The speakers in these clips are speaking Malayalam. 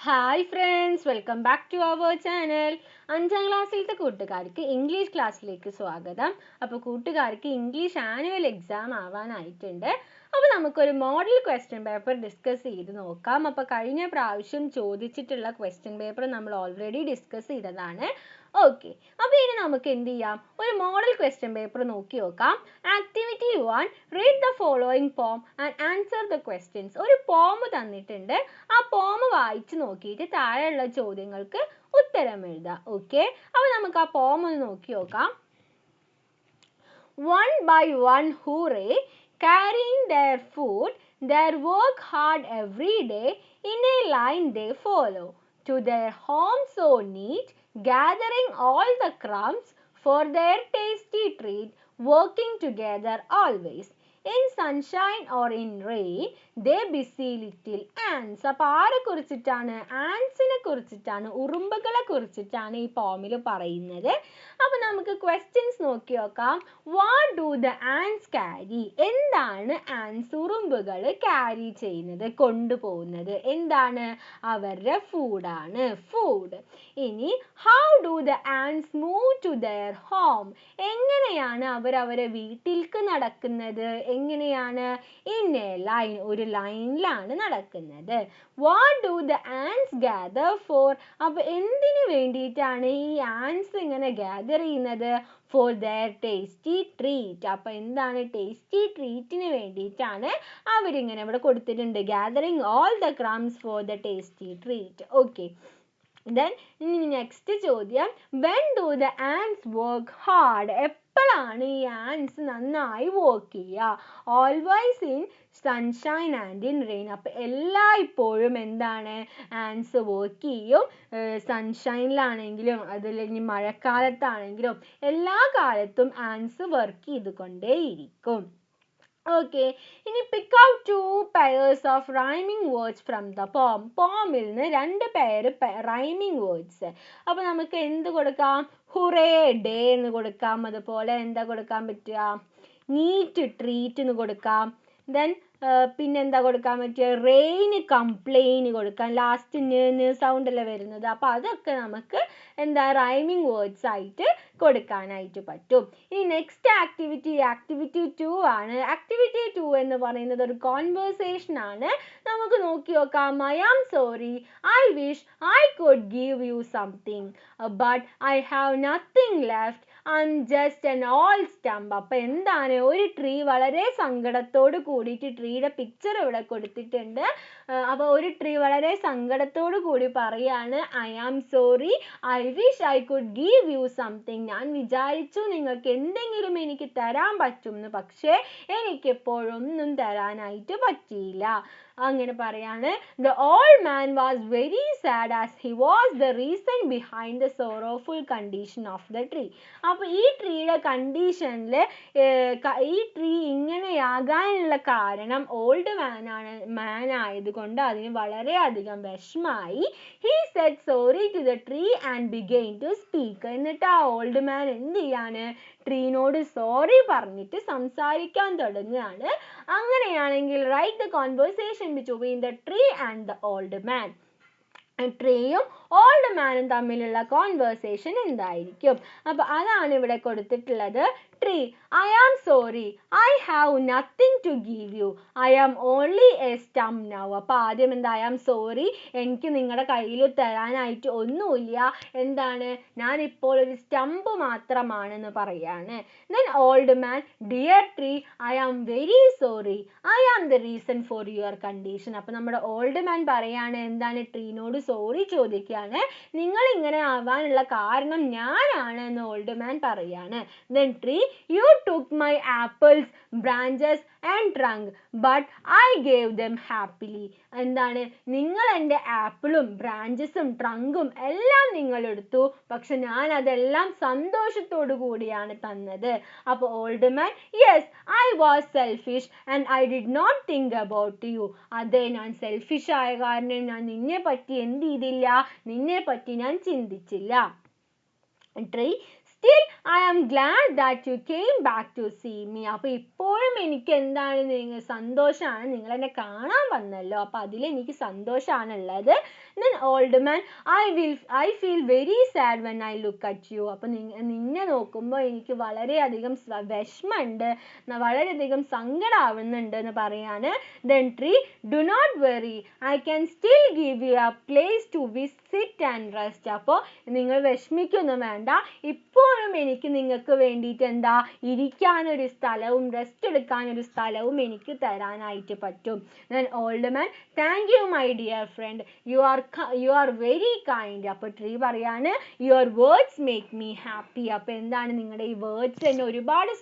Hi friends, welcome back to our channel. 5ാം ക്ലാസ്സിലത്തെ കൂട്ടുകാർക്ക് ഇംഗ്ലീഷ് ക്ലാസ്സിലേക്ക് സ്വാഗതം. അപ്പോൾ കൂട്ടുകാർക്ക് ഇംഗ്ലീഷ് ആനുവൽ എക്സാം ആവാനായിട്ടുണ്ട്. അപ്പോൾ നമുക്കൊരു മോഡൽ ക്വസ്റ്റ്യൻ പേപ്പർ ഡിസ്കസ് ചെയ്ത് നോക്കാം. അപ്പോൾ കഴിഞ്ഞ പ്രാവശ്യം ചോദിച്ചിട്ടുള്ള ക്വസ്റ്റ്യൻ പേപ്പർ നമ്മൾ ഓൾറെഡി ഡിസ്കസ് ചെയ്തതാണ്. ഓക്കെ, അപ്പോൾ ഇനി നമുക്ക് എന്ത് ചെയ്യാം, ഒരു മോഡൽ ക്വസ്റ്റ്യൻ പേപ്പർ നോക്കി നോക്കാം. Activity 1, read the following poem and answer the questions. ഒരു പോം തന്നിട്ടുണ്ട്, ആ പോം വായിച്ച് നോക്കിയിട്ട് താഴെയുള്ള ചോദ്യങ്ങൾക്ക് ഉത്തരം എഴുതാം. ഓക്കെ, അപ്പോൾ നമുക്ക് ആ പോം ഒന്ന് നോക്കി നോക്കാം. One by one, hooray, carrying their food, their work hard every day, in a line they follow, to their home so neat, gathering all the crumbs for their tasty treat, working together always. In sunshine or in rain, they busy little ants. അപ്പോൾ ആരെ കുറിച്ചിട്ടാണ്? ആൻസിനെ കുറിച്ചിട്ടാണ്, ഉറുമ്പുകളെ കുറിച്ചിട്ടാണ് ഈ പോമിൽ പറയുന്നത്. അപ്പോൾ നമുക്ക് ക്വസ്റ്റ്യൻസ് നോക്കി നോക്കാം. What do the ants carry? എന്താണ് ആൻസ്, ഉറുമ്പുകൾ ക്യാരി ചെയ്യുന്നത്, കൊണ്ടുപോകുന്നത്? എന്താണ്? അവരുടെ ഫുഡാണ്, ഫുഡ്. ഇനി how do the ants move to their home? എങ്ങനെയാണ് അവരെ വീട്ടിലേക്ക് നടക്കുന്നത്? എങ്ങനെയാണ്? ഇൻ എ ലൈൻ, ഒരു ലൈനിലാണ് നടക്കുന്നത്. What do the ants gather for? അപ്പോൾ എന്തിനു വേണ്ടിയിട്ടാണ് ഈ ആൻസ് ഇങ്ങനെ ഗ്യാദർ ചെയ്യുന്നത്? For their tasty treat. അപ്പോൾ എന്താണ്? ടേസ്റ്റി ട്രീറ്റിന് വേണ്ടിയിട്ടാണ് അവരിങ്ങനെ ഇവിടെ കൊടുത്തിട്ടുണ്ട്. Gathering all the crumbs for the tasty treat. Okay, then next ചോദ്യം, when do the ants work hard? എപ്പോഴാണ് ഈ ആൻസ് നന്നായി വർക്ക് ചെയ്യുക? Always in sunshine and in rain. അപ്പം എല്ലായ്പ്പോഴും എന്താണ്? ആൻസ് വർക്ക് ചെയ്യും. സൺഷൈനിലാണെങ്കിലും അതല്ലെങ്കിൽ മഴക്കാലത്താണെങ്കിലും എല്ലാ കാലത്തും ആൻസ് വർക്ക് ചെയ്തുകൊണ്ടേയിരിക്കും. ഓക്കെ, ഇനി pick out 2 pairs of rhyming words from the poem. പോമിൽ നിന്ന് 2 പെയർ റൈമിങ് വേർഡ്സ്. അപ്പോൾ നമുക്ക് എന്ത് കൊടുക്കാം? ഹുറേ, ഡേ എന്ന് കൊടുക്കാം. അതുപോലെ എന്താ കൊടുക്കാൻ പറ്റുക? നീറ്റ്, ട്രീറ്റ് എന്ന് കൊടുക്കാം. ദെൻ പിന്നെന്താ കൊടുക്കാൻ പറ്റുക? റെയിന്, കംപ്ലെയിൻ കൊടുക്കാം. ലാസ്റ്റ് സൗണ്ട് അല്ലേ വരുന്നത്. അപ്പോൾ അതൊക്കെ നമുക്ക് എന്താ റൈമിങ് വേർഡ്സ് ആയിട്ട് കൊടുക്കാനായിട്ട് പറ്റും. ഇനി നെക്സ്റ്റ് ആക്ടിവിറ്റി 2 ആണ്. ആക്ടിവിറ്റി 2 എന്ന് പറയുന്നത് ഒരു കോൺവേഴ്സേഷൻ ആണ്. നമുക്ക് നോക്കി നോക്കാം. I am sorry, I wish I could give you something, but I have nothing left, I am just an old stump. അപ്പം എന്താണ്? ഒരു ട്രീ വളരെ സങ്കടത്തോട് കൂടിയിട്ട്, ട്രീയുടെ പിക്ചർ ഇവിടെ കൊടുത്തിട്ടുണ്ട്. അപ്പോൾ ഒരു ട്രീ വളരെ സങ്കടത്തോട് കൂടി പറയാണ്, I am sorry, I wish I could give you something. ഞാൻ വിചാരിച്ചു നിങ്ങൾക്ക് എന്തെങ്കിലും എനിക്ക് തരാൻ പറ്റുമെന്ന്, പക്ഷേ എനിക്കെപ്പോഴൊന്നും തരാനായിട്ട് പറ്റിയില്ല. അങ്ങനെ പറയാണ്. The old man was very sad as he was the reason behind the sorrowful condition of the tree. അപ്പോൾ ഈ ട്രീയുടെ കണ്ടീഷനിൽ ഈ ട്രീ ഇങ്ങനെയാകാനുള്ള കാരണം ഓൾഡ് മാൻ ആയതുകൊണ്ട് അതിന് വളരെയധികം വിഷമായി. He said sorry to the tree and began to speak. എന്നിട്ട് ആ ഓൾഡ് മാൻ എന്ത് ചെയ്യാണ്? ട്രീനോട് സോറി പറഞ്ഞിട്ട് സംസാരിക്കാൻ തുടങ്ങുകയാണ്. അങ്ങനെയാണെങ്കിൽ write the conversation between the tree and the old man. ട്രീയും ഓൾഡ് മാനും തമ്മിലുള്ള കോൺവേഴ്സേഷൻ എന്തായിരിക്കും? അപ്പോൾ അതാണ് ഇവിടെ കൊടുത്തിട്ടുള്ളത്. Tree, I am sorry, I have nothing to give you, I am only a stump now. അപ്പോൾ ആദ്യം എന്താ? ഐ ആം സോറി, എനിക്ക് നിങ്ങളുടെ കയ്യിൽ തരാനായിട്ട് ഒന്നുമില്ല. എന്താണ്? ഞാനിപ്പോൾ ഒരു സ്റ്റംപ് മാത്രമാണെന്ന് പറയാണ്. Then old man, dear tree, I am very sorry, I am the reason for your condition. അപ്പോൾ നമ്മുടെ ഓൾഡ് മാൻ പറയാണ്, എന്താണ്? ട്രീനോട് സോറി ചോദിക്കുകയാണ്, നിങ്ങൾ ഇങ്ങനെ ആവാനുള്ള കാരണം ഞാനാണ് എന്ന് ഓൾഡ് മാൻ പറയാണ്. Then tree, you took my apples, branches and trunk, but I gave them happily. എന്താണ്? നിങ്ങൾ എൻ്റെ ആപ്പിളും ബ്രാഞ്ചസും ട്രങ്കും എല്ലാം നിങ്ങൾ എടുത്തു, പക്ഷെ ഞാൻ അതെല്ലാം സന്തോഷത്തോടു കൂടിയാണ് തന്നത്. അപ്പോൾ old man, yes I was selfish and I did not think about you. അതെ, ഞാൻ സെൽഫിഷ് ആയ കാരണം ഞാൻ നിന്നെ പറ്റി എന്ത് ചെയ്തില്ല? നിന്നെ പറ്റി ഞാൻ ചിന്തിച്ചില്ല. Tree, still I am glad that you came back to see me. അപ്പോൾ ഇപ്പോഴും എനിക്ക് എന്താണ് സന്തോഷമാണ്, നിങ്ങൾ എന്നെ കാണാൻ വന്നല്ലോ, അപ്പോൾ അതിൽ എനിക്ക് സന്തോഷമാണുള്ളത്. Then old man, I feel very sad when I look at you. അപ്പോൾ നിന്നെ നോക്കുമ്പോൾ എനിക്ക് വളരെയധികം വിഷമമുണ്ട്, വളരെയധികം സങ്കടമാവുന്നുണ്ട് എന്ന് പറയാണ്. Then tree, do not worry, I can still give you a place to sit and rest. അപ്പോൾ നിങ്ങൾ വിഷമിക്കൊന്നും വേണ്ട, ഇപ്പോഴും എനിക്ക് നിങ്ങൾക്ക് വേണ്ടിയിട്ട് എന്താ ഇരിക്കാനൊരു സ്ഥലവും റെസ്റ്റ് എടുക്കാനൊരു സ്ഥലവും എനിക്ക് തരാനായിട്ട് പറ്റും. Then old man, thank you my dear friend, you are very kind. അപ്പോൾ ട്രീ പറയാണ്, your words make me happy. അപ്പോൾ എന്താണ് നിങ്ങളുടെ ഈ വേർഡ്സ് എന്നെ ഒരുപാട്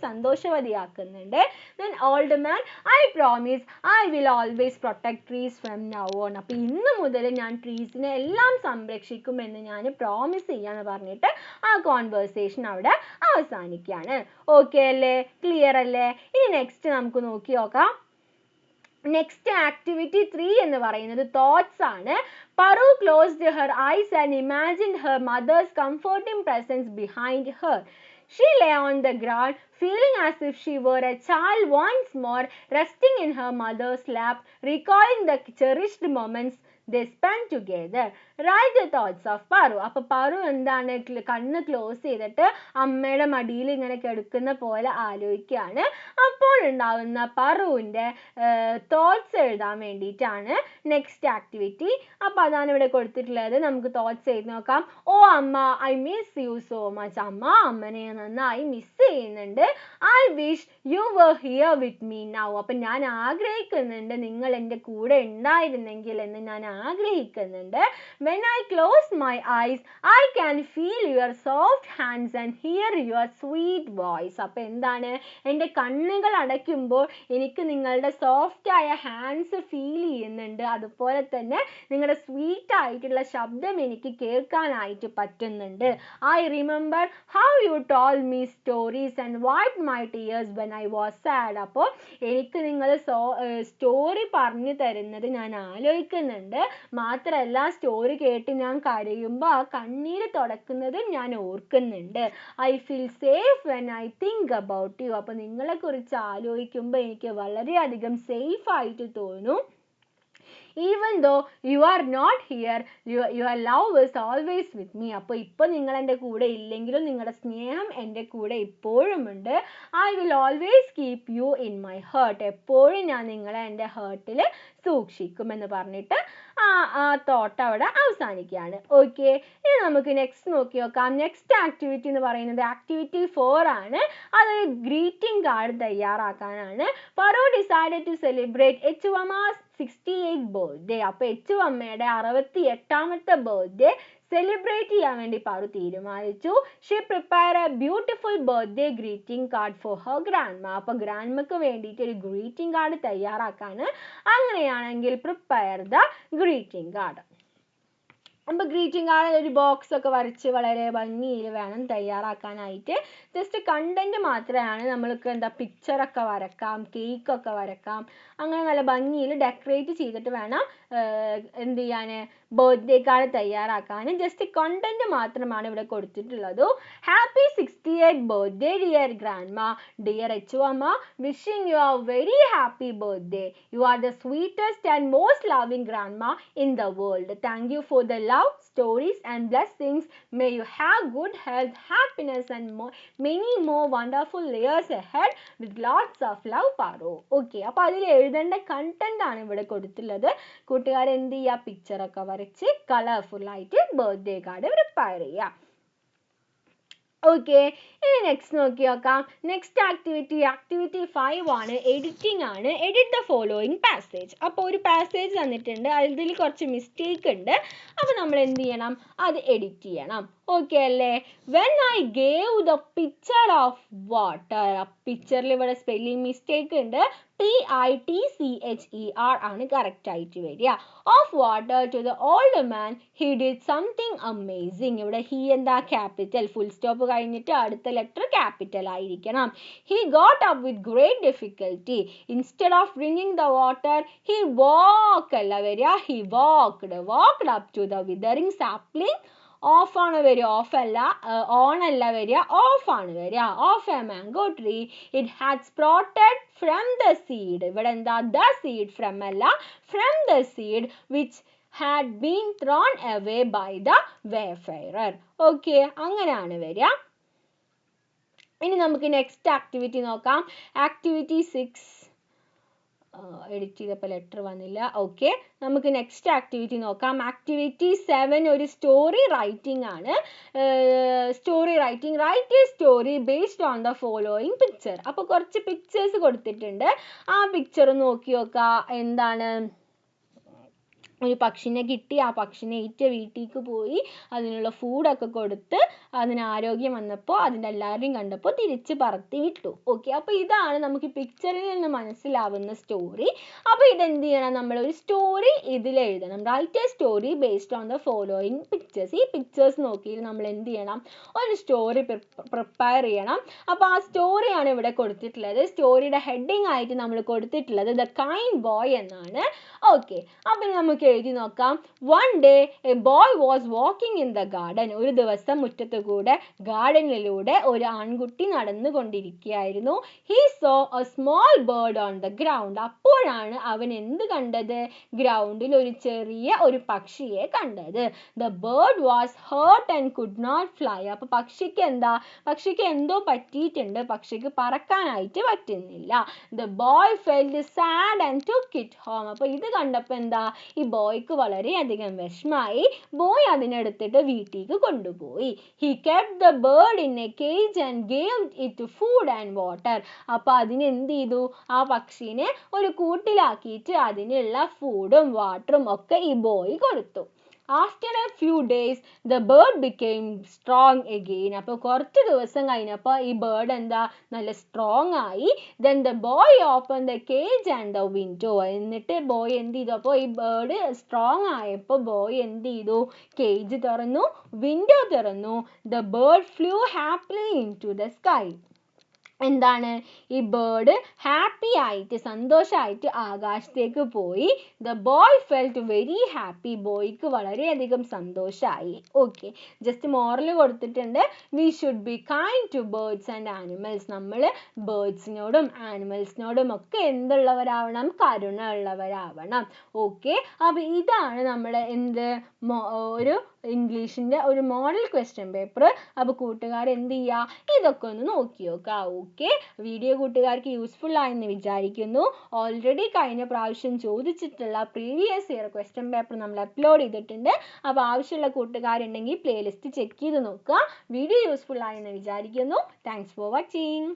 സന്തോഷവതിയാക്കുന്നുണ്ട്. Then old man, I promise I will always protect trees from now on. അപ്പോൾ ഇന്ന് മുതൽ ഞാൻ ട്രീസിനെ എല്ലാം സംരക്ഷിക്കുമെന്ന് ഞാൻ പ്രോമിസ് ചെയ്യാന്ന് പറഞ്ഞിട്ട് ആ കോൺവേഴ്സേഷൻ അവിടെ അവസാനിക്കുകയാണ്. ഓക്കെ അല്ലേ, ക്ലിയർ അല്ലേ? ഇനി നെക്സ്റ്റ് നമുക്ക് നോക്കി നോക്കാം. നെക്സ്റ്റ് ആക്ടിവിറ്റി 3 എന്ന് പറയുന്നത് തോട്ട്സ് ആണ്. Paru closed her eyes and imagined her mother's comforting presence behind her. She lay on the ground, feeling as if she were a child once more, resting in her mother's lap, recalling the cherished moments they spent together. Write the thoughts of Paru. അപ്പോൾ പാറു എന്താണ് കണ്ണ് ക്ലോസ് ചെയ്തിട്ട് അമ്മയുടെ മടിയിൽ ഇങ്ങനെ കിടക്കുന്ന പോലെ ആലോചിക്കുകയാണ്. അപ്പോൾ ഉണ്ടാവുന്ന പാറുവിൻ്റെ തോട്ട്സ് എഴുതാൻ വേണ്ടിയിട്ടാണ് നെക്സ്റ്റ് ആക്ടിവിറ്റി. അപ്പോൾ അതാണ് ഇവിടെ കൊടുത്തിട്ടുള്ളത്. നമുക്ക് തോട്ട്സ് എഴുതി നോക്കാം. Oh Amma, I miss you so much. അമ്മനെ നന്നായി മിസ് ചെയ്യുന്നുണ്ട്. I wish you were here with me now. അപ്പം ഞാൻ ആഗ്രഹിക്കുന്നുണ്ട് നിങ്ങൾ എൻ്റെ കൂടെ ഉണ്ടായിരുന്നെങ്കിൽ എന്ന് ഞാൻ ആഗ്രഹിക്കുന്നുണ്ട്. When I close my eyes, I can feel your soft hands and hear your sweet voice. അപ്പോൾ എന്താണ്, എൻ്റെ കണ്ണുകൾ അടയ്ക്കുമ്പോൾ എനിക്ക് നിങ്ങളുടെ സോഫ്റ്റ് ആയ ഹാൻഡ്സ് ഫീൽ ചെയ്യുന്നുണ്ട്, അതുപോലെ തന്നെ നിങ്ങളുടെ സ്വീറ്റ് ആയിട്ടുള്ള ശബ്ദം എനിക്ക് കേൾക്കാനായിട്ട് പറ്റുന്നുണ്ട്. I remember how you told me stories and wiped my tears when I was sad. അപ്പോൾ എനിക്ക് നിങ്ങൾ സ്റ്റോറി പറഞ്ഞു തരുന്നത് ഞാൻ ആലോചിക്കുന്നുണ്ട്, മാത്രമല്ല സ്റ്റോറി കേട്ട് ഞാൻ കരയുമ്പോൾ ആ കണ്ണീര് തുടക്കുന്നതും ഞാൻ ഓർക്കുന്നുണ്ട്. I feel safe when I think about U. അപ്പോൾ നിങ്ങളെക്കുറിച്ച് ആലോചിക്കുമ്പോൾ എനിക്ക് വളരെയധികം സേഫ് ആയിട്ട് തോന്നും. Even though you are not here, your love is always with me. അപ്പോൾ ഇപ്പോൾ നിങ്ങൾ എൻ്റെ കൂടെ ഇല്ലെങ്കിലും നിങ്ങളുടെ സ്നേഹം എൻ്റെ കൂടെ ഇപ്പോഴും ഉണ്ട്. I will always keep you in my heart. എപ്പോഴും ഞാൻ നിങ്ങളെ എൻ്റെ ഹേർട്ടിൽ സൂക്ഷിക്കുമെന്ന് പറഞ്ഞിട്ട് ആ തോട്ട് അവിടെ അവസാനിക്കുകയാണ്. ഓക്കെ, ഇനി നമുക്ക് നെക്സ്റ്റ് നോക്കി നോക്കാം. നെക്സ്റ്റ് ആക്ടിവിറ്റി എന്ന് പറയുന്നത് ആക്ടിവിറ്റി 4 ആണ്. അതൊരു ഗ്രീറ്റിംഗ് കാർഡ് തയ്യാറാക്കാനാണ്. Paru decided to celebrate H1's 68th birthday. അപ്പോൾ അമ്മയുടെ 68ാമത്തെ ബർത്ത്ഡേ സെലിബ്രേറ്റ് ചെയ്യാൻ വേണ്ടി പാറു തീരുമാനിച്ചു. She prepare A beautiful birthday greeting card for her grandma. അപ്പോൾ ഗ്രാൻഡ്മക്ക് വേണ്ടിയിട്ട് ഒരു ഗ്രീറ്റിംഗ് കാർഡ് തയ്യാറാക്കാണ്. അങ്ങനെയാണെങ്കിൽ പ്രിപ്പയർ ദ ഗ്രീറ്റിംഗ് കാർഡ്. അപ്പോൾ ഗ്രീറ്റിംഗ് കാർഡിൽ ഒരു ബോക്സ് ഒക്കെ വരച്ച് വളരെ ഭംഗിയിൽ വേണം തയ്യാറാക്കാനായിട്ട്. ജസ്റ്റ് കണ്ടന്റ് മാത്രമാണ്, നമ്മൾക്ക് പിക്ചറൊക്കെ വരക്കാം, കേക്കൊക്കെ വരക്കാം, അങ്ങനെ നല്ല ഭംഗിയിൽ ഡെക്കറേറ്റ് ചെയ്തിട്ട് വേണം എന്ത് ചെയ്യാൻ, ബർത്ത്ഡേ കാർഡ് തയ്യാറാക്കാൻ. ജസ്റ്റ് കണ്ടന്റ് മാത്രമാണ് ഇവിടെ കൊടുത്തിട്ടുള്ളത്. Happy 68th birthday dear grandma, dear amma, wishing you a very happy birthday. You are the sweetest and most loving grandma in the world. Thank you for the love, stories and blessings. May you have good health, happiness and many more wonderful years ahead with lots of love, Paru. Okay, അപ്പോൾ അതിൽ എഴുതേണ്ട കണ്ടന്റ് ആണ് ഇവിടെ കൊടുത്തിട്ടുള്ളത്. കൂട്ടുകാർ എന്ത് ചെയ്യുക, പിക്ചറൊക്കെ വരച്ച് കളർഫുൾ ആയിട്ട് ബർത്ത്ഡേ കാർഡ് പ്രിപ്പയർ ചെയ്യുക. ഓക്കെ, ഇനി നെക്സ്റ്റ് നോക്കി നോക്കാം. നെക്സ്റ്റ് ആക്ടിവിറ്റി 5 ആണ്, എഡിറ്റിംഗ് ആണ്. Edit the following passage. അപ്പോൾ ഒരു പാസേജ് തന്നിട്ടുണ്ട്, അതിൽ കുറച്ച് മിസ്റ്റേക്ക് ഉണ്ട്. അപ്പോൾ നമ്മൾ എന്ത് ചെയ്യണം, അത് എഡിറ്റ് ചെയ്യണം. ഓക്കെ അല്ലേ? When I gave the picture of water. പിക്ചറിൽ ഇവിടെ സ്പെല്ലിംഗ് മിസ്റ്റേക്ക് ഉണ്ട്. PITCHER ആണ് കറക്റ്റ് ആയിട്ട് വരിക. Of water to the old man he did something amazing. ഇവിടെ ഹി എന്താ, ക്യാപിറ്റൽ, ഫുൾ സ്റ്റോപ്പ് കഴിഞ്ഞിട്ട് അടുത്ത ലെറ്റർ ക്യാപിറ്റൽ ആയിരിക്കണം. He got up with great difficulty. Instead of bringing the water he walk അല്ല വരിക, he walked up to the withering sapling of ആണ് വരിക, ഓഫ് അല്ല, ഓൺ അല്ല വരിക, ഓഫ് ആണ് വരിക. Of a mango tree it had sprouted from the seed. ഇവിടെ എന്താ ദ സീഡ്, ഫ്രം അല്ല, from the seed which had been thrown away by the wayfarer. Okay, അങ്ങനെയാണ് വരിക. ഇനി നമുക്ക് നെക്സ്റ്റ് ആക്ടിവിറ്റി നോക്കാം. ആക്ടിവിറ്റി 6 എഡിറ്റ് ചെയ്തപ്പോൾ ലെറ്റർ വന്നില്ല. ഓക്കെ, നമുക്ക് നെക്സ്റ്റ് ആക്ടിവിറ്റി നോക്കാം. ആക്ടിവിറ്റി 7 ഒരു സ്റ്റോറി റൈറ്റിംഗ് ആണ്. Story writing, write a story based on the following picture. അപ്പോൾ കുറച്ച് പിക്ചേഴ്സ് കൊടുത്തിട്ടുണ്ട്. ആ പിക്ചർ നോക്കി നോക്കുക. എന്താണ്, ഒരു പക്ഷിനെ കിട്ടി, ആ പക്ഷിനെ ഏറ്റ വീട്ടിലേക്ക് പോയി അതിനുള്ള ഫുഡൊക്കെ കൊടുത്ത് അതിന് ആരോഗ്യം വന്നപ്പോൾ അതിൻ്റെ എല്ലാവരെയും കണ്ടപ്പോൾ തിരിച്ച് പറത്തി വിട്ടു. ഓക്കെ, അപ്പോൾ ഇതാണ് നമുക്ക് പിക്ചറിൽ നിന്ന് മനസ്സിലാവുന്ന സ്റ്റോറി. അപ്പോൾ ഇതെന്ത് ചെയ്യണം, നമ്മളൊരു സ്റ്റോറി ഇതിൽ എഴുതണം. Right a story based on the following pictures. ഈ പിക്ചേഴ്സ് നോക്കിയിട്ട് നമ്മൾ എന്ത് ചെയ്യണം, ഒരു സ്റ്റോറി പ്രിപ്പയർ ചെയ്യണം. അപ്പോൾ ആ സ്റ്റോറിയാണ് ഇവിടെ കൊടുത്തിട്ടുള്ളത്. സ്റ്റോറിയുടെ ഹെഡിങ് ആയിട്ട് നമ്മൾ കൊടുത്തിട്ടുള്ളത് ദ കൈൻഡ് ബോയ് എന്നാണ്. ഓക്കെ, അപ്പം നമുക്ക് എഴുതി നോക്കാം. One day a boy was walking in the garden. ഒരു ദിവസം മുറ്റത്ത് കൂടെ ഗാർഡനിലൂടെ ഒരു ആൺകുട്ടി നടന്നുകൊണ്ടിരിക്കുകയായിരുന്നു. He saw a small bird on the ground. അപ്പോഴാണ് അവൻ എന്ത് കണ്ടത്, ഗ്രൗണ്ടിൽ ഒരു ചെറിയ ഒരു പക്ഷിയെ കണ്ടത്. The bird was hurt and could not fly. അപ്പൊ പക്ഷിക്ക് എന്താ, പക്ഷിക്ക് എന്തോ പറ്റിയിട്ടുണ്ട്, പക്ഷിക്ക് പറക്കാനായിട്ട് പറ്റുന്നില്ല. The boy felt sad and took it home. അപ്പൊ ഇത് കണ്ടപ്പോൾ എന്താ, ഈ ബോയ്ക്ക് വളരെയധികം വിഷമായി. ബോയ് അതിനെടുത്തിട്ട് വീട്ടിലേക്ക് കൊണ്ടുപോയി. He kept the bird in A cage and gave it food and water. അപ്പൊ അതിന് എന്ത് ചെയ്തു, ആ പക്ഷീനെ ഒരു കൂട്ടിലാക്കിയിട്ട് അതിനുള്ള ഫുഡും വാട്ടറും ഒക്കെ ഈ ബോയ് കൊടുത്തു. After a few days, the bird became strong again. അപ്പോൾ കുറച്ച് ദിവസം കഴിഞ്ഞപ്പോൾ ഈ ബേർഡ് എന്താ, നല്ല സ്ട്രോങ് ആയി. Then the boy opened the cage and the window. എന്നിട്ട് ബോയ് എന്ത് ചെയ്തു, അപ്പോൾ ഈ ബേർഡ് സ്ട്രോങ് ആയപ്പോൾ ബോയ് എന്ത് ചെയ്തു, കേജ് തുറന്നു, വിൻഡോ തുറന്നു. The bird flew happily into the sky. എന്താണ്, ഈ ബേർഡ് ഹാപ്പി ആയിട്ട്, സന്തോഷമായിട്ട് ആകാശത്തേക്ക് പോയി. The boy felt very happy. ബോയ്ക്ക് വളരെയധികം സന്തോഷമായി. ഓക്കെ, ജസ്റ്റ് മോറൽ കൊടുത്തിട്ടുണ്ട്. We should be kind to birds and animals. നമ്മൾ ബേർഡ്സിനോടും ആനിമൽസിനോടും ഒക്കെ എന്തുള്ളവരാവണം, കരുണ ഉള്ളവരാവണം. ഓക്കെ, അപ്പോൾ ഇതാണ് നമ്മുടെ എന്ത്, ഒരു ഇംഗ്ലീഷിൻ്റെ ഒരു മോഡൽ ക്വസ്റ്റ്യൻ പേപ്പർ. അപ്പോൾ കൂട്ടുകാർ എന്ത് ചെയ്യുക, ഇതൊക്കെ ഒന്ന് നോക്കി നോക്കുക. ഓക്കെ, വീഡിയോ കൂട്ടുകാർക്ക് യൂസ്ഫുൾ ആയെന്ന് വിചാരിക്കുന്നു. ഓൾറെഡി കഴിഞ്ഞ പ്രാവശ്യം ചോദിച്ചിട്ടുള്ള പ്രീവിയസ് ഇയർ ക്വസ്റ്റ്യൻ പേപ്പർ നമ്മൾ അപ്ലോഡ് ചെയ്തിട്ടുണ്ട്. അപ്പോൾ ആവശ്യമുള്ള കൂട്ടുകാരുണ്ടെങ്കിൽ പ്ലേലിസ്റ്റ് ചെക്ക് ചെയ്ത് നോക്കുക. വീഡിയോ യൂസ്ഫുൾ ആയെന്ന് വിചാരിക്കുന്നു. Thanks for watching.